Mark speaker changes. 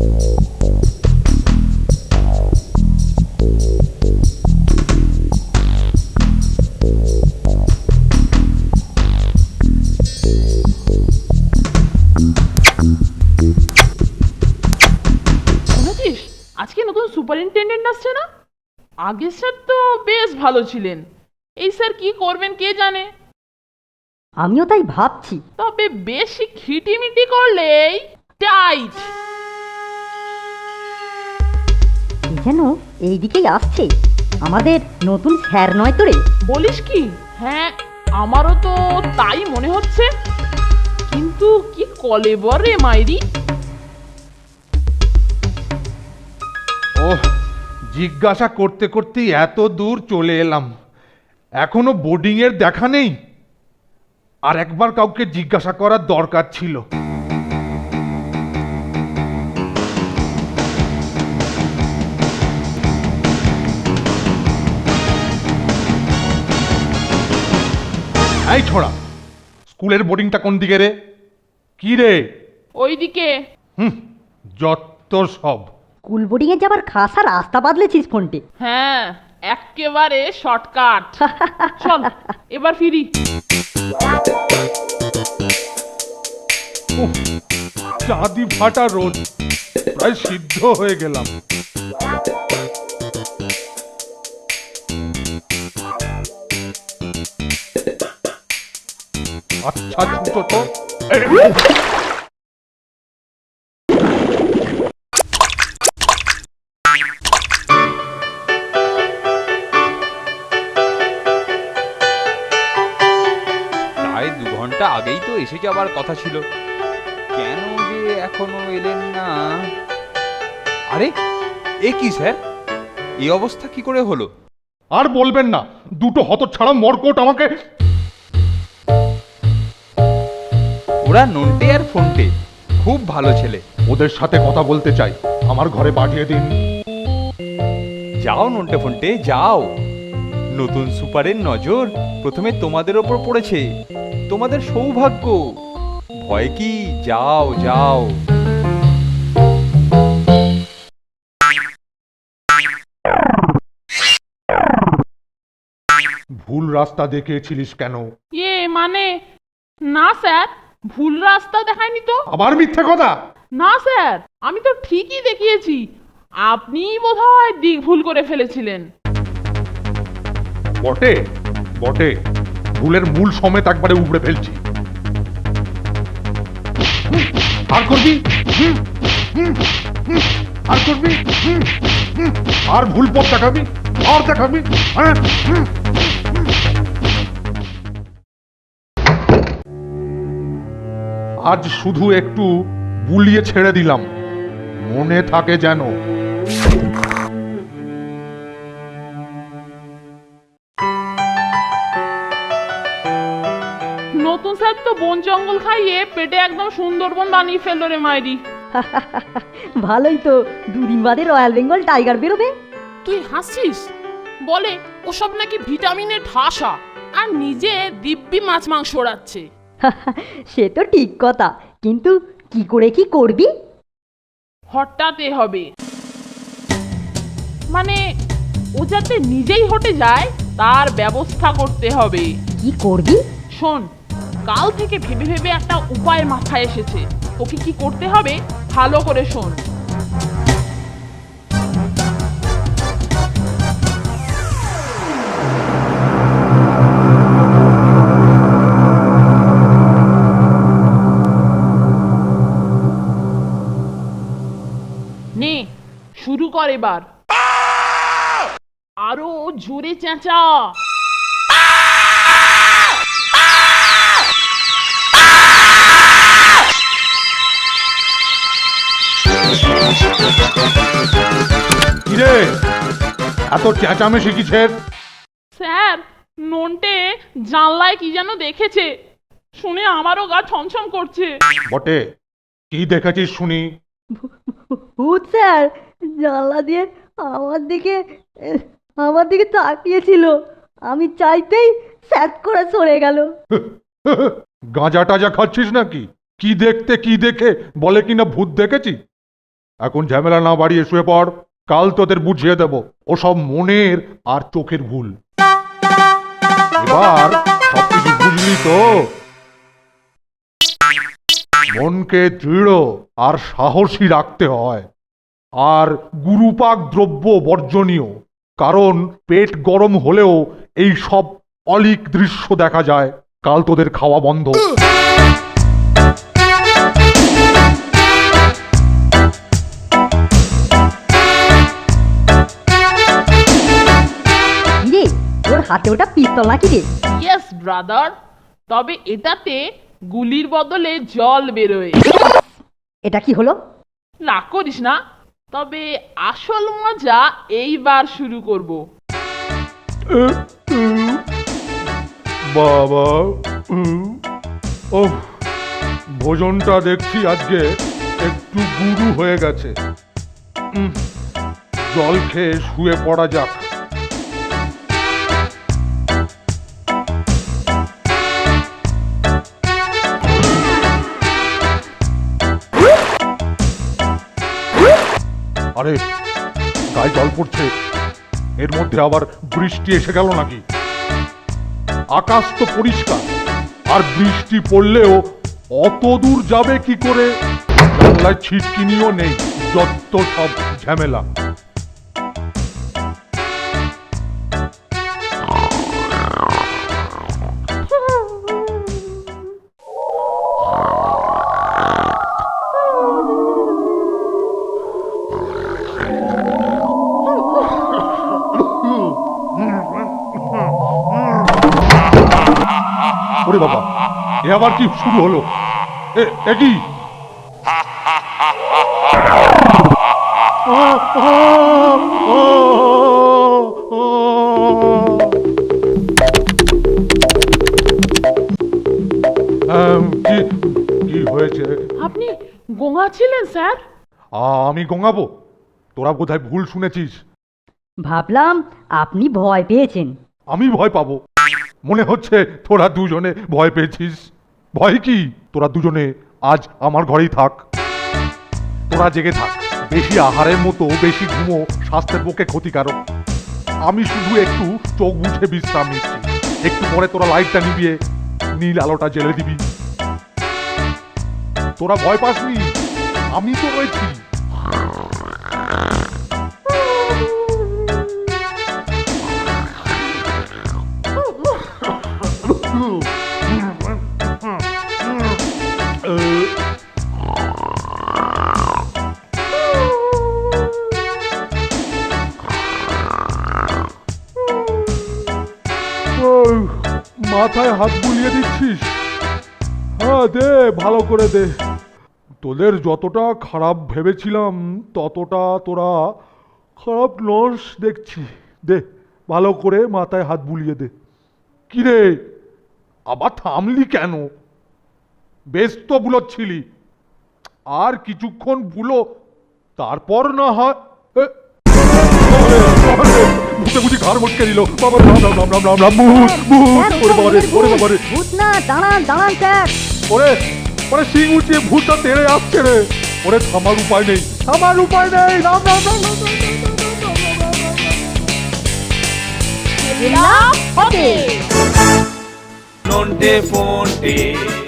Speaker 1: আজকে নতুন সুপারিনটেন্ডেন্ট আসছে না? আগের স্যার তো বেশ ভালো ছিলেন, এই স্যার কি করবেন কে জানে।
Speaker 2: আমিও তাই ভাবছি।
Speaker 1: তবে বেশি খিটিমিটি করলেই টাইট।
Speaker 2: যেন এইদিকেই আসছে, আমাদের নতুন স্যার নয় তো রে?
Speaker 1: বলিস কি? হ্যাঁ, আমারও তো তাই মনে হচ্ছে, কিন্তু কি কলেবর রে মাইরি।
Speaker 3: ওহ, জিজ্ঞাসা করতে করতেই এত দূর চলে এলাম, এখনো বোর্ডিং এর দেখা নেই। আর একবার কাউকে জিজ্ঞাসা করার দরকার ছিল। এই ছোড়া, স্কুলের বোর্ডিংটা কোন দিকে রে? কি রে?
Speaker 1: ওইদিকে।
Speaker 3: যত সব।
Speaker 2: স্কুল বোর্ডিংয়ে যাবার খাসা রাস্তা বাদলেছিস ফোনটে।
Speaker 1: হ্যাঁ, একেবারে শর্টকাট। চল এবার ফিরি।
Speaker 3: চাঁদি ফাটা রোদ, প্রায় সিদ্ধ হয়ে গেলাম। আচ্ছা ছুটো তো।
Speaker 4: প্রায় 2 ঘন্টা আগেই তো এসে যাবার কথা ছিল, কেন যে এখনো এলেন না? আরে এ কি স্যার, এই অবস্থা কি করে হলো?
Speaker 3: আর বলবেন না, দুটো হতচ্ছাড়া মরকট আমাকে।
Speaker 4: ওরা নন্টে আর ফোনটে খুব ভালো ছেলে।
Speaker 3: ওদের সাথে কথা বলতে চাই, আমার ঘরে পাঠিয়ে দিন।
Speaker 4: যাও নন্টে ফোনটে যাও, নতুন সুপারের নজর প্রথমে তোমাদের ওপর পড়েছে, তোমাদের সৌভাগ্য। ভয় কি, যাও যাও।
Speaker 3: ভুল রাস্তা দেখিয়েছিলিস কেন?
Speaker 1: মানে না স্যার, ভুল রাস্তা দেখায়নি তো।
Speaker 3: আবার মিথ্যে কথা?
Speaker 1: না স্যার, আমি তো ঠিকই দেখিয়েছি, আপনিই বোধহয় দিক ভুল করে ফেলেছিলেন।
Speaker 3: বটে বটে, ভুলের মূল সমেত একবারে উপড়ে ফেলছি। আর করবি? আর করবি? আর ভুল পথ দেখাবি? আর দেখাবি? হ্যাঁ। আজ শুধু একটু বুলিয়ে ছেড়ে দিলাম, মনে থাকে যেন।
Speaker 1: নতুন স্যার তো বন জঙ্গল খাইয়ে পেটে একদম সুন্দরবন বানিয়ে ফেললো রে মাইরি।
Speaker 2: ভালোই তো, 2 দিন বাদে রয়্যাল বেঙ্গল টাইগার বেরোবে।
Speaker 1: তুই হাসছিস? বলে ওসব নাকি ভিটামিনের ঠাসা, আর নিজে দিব্যি মাছ মাংস ওড়াচ্ছে।
Speaker 2: সে তো ঠিক কথা, কিন্তু কি করে কি করবি?
Speaker 1: হঠাৎ হবে, মানে ও যাতে নিজেই হটে যায় তার ব্যবস্থা করতে হবে।
Speaker 2: কি করবি?
Speaker 1: শোন, কাল থেকে ভেবে ভেবে একটা উপায় মাথায় এসেছে, তোকে কি করতে হবে ভালো করে শোন। নে শুরু কর এবার, আরো জোরে চেঁচা।
Speaker 3: কিরে, এত চেঁচামেচি কিসের?
Speaker 1: স্যার, নন্টে জানলায় কি যেন দেখেছে, শুনে আমারও গা ছমছম করছে।
Speaker 3: বটে, কি দেখেছিস শুনি?
Speaker 2: ভূত স্যার জানলা দিয়ে আমার দিকে তাকিয়েছিল, আমি চাইতেই স্যাট করে সরে গেল।
Speaker 3: গাঁজা টাজা খাচ্ছিস নাকি? কি দেখতে কি দেখে বলে কিনা ভূত দেখেছি? এখন ঝামেলা না বাড়িয়ে শুয়ে পড়, কাল তোদের বুঝিয়ে দেব ওসব মনের আর চোখের ভুল। এবার সবকিছু বুঝলি তো? মনকে দৃঢ় আর সাহসী রাখতে হয়, আর গুরুপাক দ্রব্য বর্জনীয়, কারণ পেট গরম হলেও এই সব অলীক দৃশ্য দেখা যায়। কাল তোদের খাওয়া বন্ধ।
Speaker 2: রে ওর হাতে ওটা পিস্তল নাকি রে?
Speaker 1: ইয়েস ব্রাদার, তবে এটাতে গুলির বদলে জল বেরোয়।
Speaker 2: এটা কি হলো?
Speaker 1: রাগ করিস না, তবে আসল মজা এইবার শুরু করব।
Speaker 3: বাবা, ও ভোজনটা দেখছি আজকে একটু গুরু হয়ে গেছে। জল খেয়ে শুয়ে পড়া যাক। আরে গায়ে জল পড়ছে, এর মধ্যে আবার বৃষ্টি এসে গেল নাকি? আকাশ তো পরিষ্কার, আর বৃষ্টি পড়লেও অত দূর যাবে কি করে? জানলায় ছিটকিনিও নেই, যত সব ঝামেলা। ওরে বাবা, এ আবার কি শুরু হলো? এ কি? কি হয়েছে?
Speaker 1: আপনি গোঙাচ্ছিলেন স্যার?
Speaker 3: আমি গঙাবো? তোরা বোধহয় ভুল শুনেছিস।
Speaker 2: ভাবলাম আপনি ভয় পেয়েছেন।
Speaker 3: আমি ভয় পাবো? মনে হচ্ছে তোরা দুজনে ভয় পেয়েছিস। ভয় কি? তোরা দুজনে আজ আমার ঘরেই থাক। তোরা জেগে থাক। বেশি আহারের মতো বেশি ঘুমো স্বাস্থ্যের পক্ষে ক্ষতিকারক। আমি শুধু একটু চোখ বুঝে বিশ্রাম নিচ্ছি। একটু পরে তোরা লাইটটা নিভিয়ে নীল আলোটা জ্বেলে দিবি। তোরা ভয় পাসনি, আমি তো রয়েছি। মাথায় হাত বুলিয়ে দিচ্ছিস? হ্যাঁ দে, ভালো করে দে। তোদের যতটা খারাপ ভেবেছিলাম ততটা তোরা খারাপ নস দেখছি। দে, ভালো করে মাথায় হাত বুলিয়ে দে। কিরে, আবার থামলি কেন? বেশ তো বুলোচ্ছিলি, আর কিছুক্ষণ বুলো, তারপর না হয়। ভূতে বুঝি ঘাড় মটকে দিল। বাবা, রাম রাম রাম রাম রাম রাম, ভূত ভূত! ওরে বাবারে, ওরে বাবারে!
Speaker 2: ভূত না, দাঁড়ান দাঁড়ান স্যার।
Speaker 3: ওরে ওরে, সিং উঁচিয়ে ভূতটা তেড়ে আসছে রে। ওরে, থামার উপায় নেই, থামার উপায় নেই। রাম রাম রাম রাম রাম রাম রাম রাম।
Speaker 1: হবে
Speaker 5: Nonte fonte